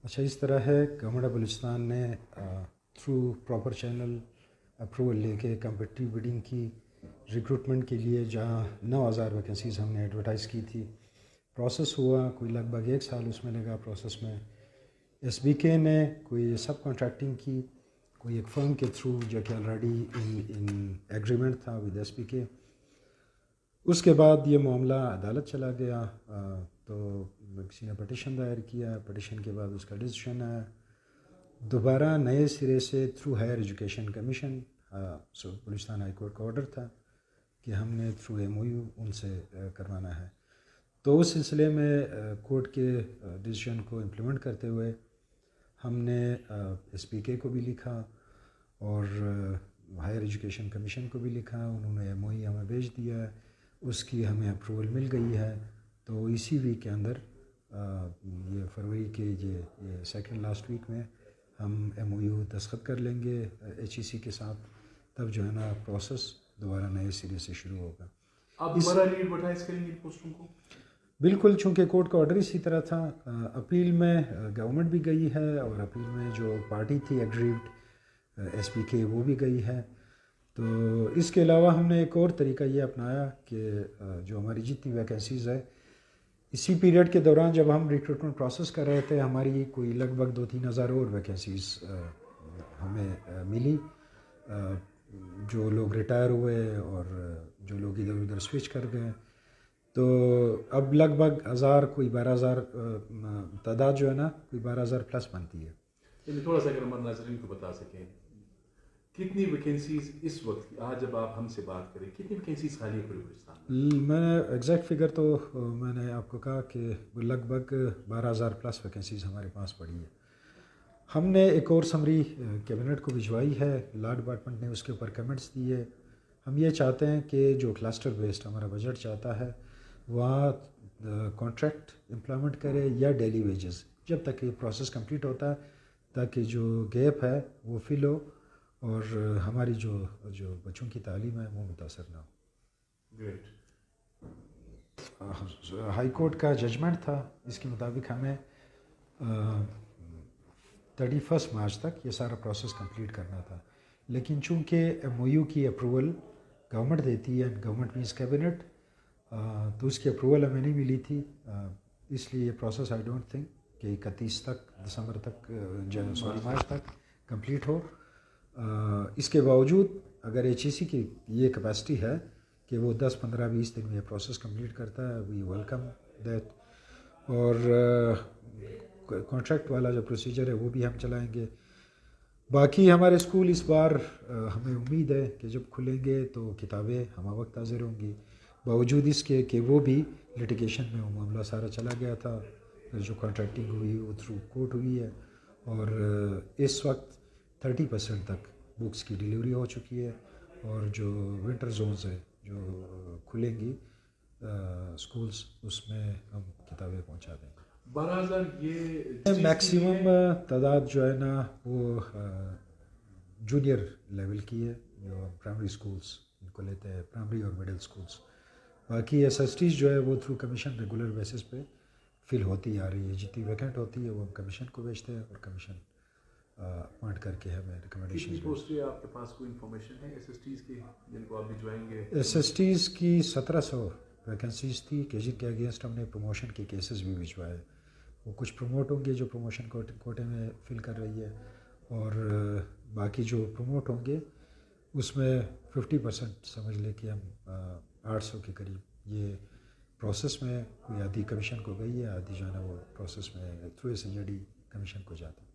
اچھا اس طرح ہے، گورنمنٹ آف بلوچستان نے تھرو پراپر چینل اپروول لے کے کمپٹیٹیو بڈنگ کی ریکروٹمنٹ کے لیے، جہاں 9,000 ویکنسیز ہم نے ایڈورٹائز کی تھی. پروسیس ہوا کوئی لگ بھگ 1 سال اس میں لگا پروسیس میں. ایس بی کے نے کوئی سب کانٹریکٹنگ کی، کوئی ایک فرم کے تھرو جو کہ آلریڈی ان ایگریمنٹ تھا ود ایس بی کے. اس کے بعد یہ معاملہ عدالت چلا گیا، تو کسی نے پٹیشن دائر کیا، پٹیشن کے بعد اس کا ڈیسیشن آیا. دوبارہ نئے سرے سے through higher education commission, Balochistan high court کا آرڈر تھا کہ ہم نے تھرو ایم او یو ان سے کروانا ہے. تو اس سلسلے میں کورٹ کے ڈیسیشن کو امپلیمنٹ کرتے ہوئے ہم نے ایس پی کے کو بھی لکھا اور ہائر ایجوکیشن کمیشن کو بھی لکھا. انہوں نے ایم او ای ہمیں بھیج دیا ہے، اس کی ہمیں اپروول مل گئی ہے. تو اسی ویک کے اندر یہ فروری کے یہ سیکنڈ لاسٹ ویک میں ہم ایم او یو دستخط کر لیں گے ایچ ای سی کے ساتھ. تب جو ہے نا پروسیس دوبارہ نئے سرے سے شروع ہوگا. آپ دوبارہ ری ایڈورٹائز کریں گے پوسٹوں کو؟ بالکل، چونکہ کورٹ کا آرڈر اسی طرح تھا. اپیل میں گورنمنٹ بھی گئی ہے اور اپیل میں جو پارٹی تھی ایگریوڈ ایس پی کے وہ بھی گئی ہے. تو اس کے علاوہ ہم نے ایک اور طریقہ یہ اپنایا کہ جو ہماری جتنی ویکنسیز ہے اسی پیریڈ کے دوران جب ہم ریکروٹمنٹ پروسیس کر رہے تھے، ہماری کوئی لگ بھگ 2-3 ہزار اور ویکنسیز ہمیں ملی. جو لوگ ریٹائر ہوئے اور جو لوگ ادھر ادھر سوئچ کر گئے، تو اب لگ بھگ 1000 کوئی 12,000 تعداد جو ہے نا کوئی 12,000 پلس بنتی ہے. تھوڑا سا اگر ہمارے ناظرین کو بتا سکیں کتنی ویکنسیز اس وقت، آج جب آپ ہم سے بات کریں کتنی ویکنسیز خالی ہے بلوچستان میں؟ میں نے ایگزیکٹ فگر تو میں نے آپ کو کہا کہ لگ بھگ 12,000 پلس ویکنسیز ہمارے پاس پڑی ہے. ہم نے ایک اور سمری کیبنٹ کو بھجوائی ہے، لا ڈپارٹمنٹ نے اس کے اوپر کمنٹس دیے. ہم یہ چاہتے ہیں کہ جو کلسٹر بیسڈ ہمارا بجٹ چاہتا ہے وہاں کانٹریکٹ امپلائمنٹ کرے یا ڈیلی ویجز جب تک یہ پروسیس کمپلیٹ ہوتا ہے، تاکہ جو گیپ ہے وہ فل ہو اور ہماری جو بچوں کی تعلیم ہے وہ متاثر نہ ہو. گریٹ. ہائی کورٹ کا ججمنٹ تھا، اس کے مطابق ہمیں 31 مارچ تک یہ سارا پروسیس کمپلیٹ کرنا تھا. لیکن چونکہ ایم او یو کی اپروول گورنمنٹ دیتی ہے، گورنمنٹ مینس کیبنٹ، تو اس کی اپروول ہمیں نہیں ملی تھی. اس لیے یہ پروسیس آئی ڈونٹ تھنک کہ 31 تک دسمبر تک مارچ تک کمپلیٹ ہو. اس کے باوجود اگر ایچ ای سی کی یہ کیپیسٹی ہے کہ وہ 10, 15, 20 دن میں یہ پروسیس کمپلیٹ کرتا ہے، وی ویلکم دیٹ. اور کانٹریکٹ والا جو پروسیجر ہے وہ بھی ہم چلائیں گے. باقی ہمارے اسکول اس بار ہمیں امید ہے کہ جب کھلیں گے تو کتابیں ہمہ وقت حاضر ہوں گی، باوجود اس کے کہ وہ بھی لٹیگیشن میں وہ معاملہ سارا چلا گیا تھا. جو کانٹریکٹنگ ہوئی وہ تھرو کورٹ ہوئی ہے اور اس وقت 30% تک بکس کی ڈیلیوری ہو چکی ہے. اور جو ونٹر زونز ہے جو کھلیں گی اسکولس، اس میں ہم کتابیں پہنچا دیں گے. 12,000 یہ میکسیمم تعداد جو ہے نا وہ جونیئر لیول کی ہے، جو پرائمری اسکولس ان کو لیتے ہیں، پرائمری اور مڈل اسکولس. باقی ایس ایس ٹیز جو ہے وہ تھرو کمیشن ریگولر بیسس پہ فل ہوتی آ رہی ہے. جتنی ویکنٹ ہوتی ہے وہ ہم کمیشن کو بھیجتے ہیں اور کمیشن اپوائنٹ کر کے ہمیں ریکمنڈیشن. کتنی پوسٹیں آپ کے پاس کوئی انفارمیشن ہے ایس ایس ٹیز کی جن کو آپ بھجوائیں گے؟ ایس ایس ٹیز کی 1700 ویکنسیز تھی کہ جن کے اگینسٹ ہم نے پروموشن کے کیسز بھی بھجوائے. وہ کچھ پروموٹ ہوں گے جو پروموشن کوٹے میں فل کر رہی ہے، اور باقی جو پروموٹ ہوں گے اس میں 50% سمجھ لے کہ ہم 800 کے قریب یہ پروسیس میں کوئی آدھی کمیشن کو گئی ہے، آدھی جو ہے نا وہ پروسیس میں through S E D commission کو جاتا ہے.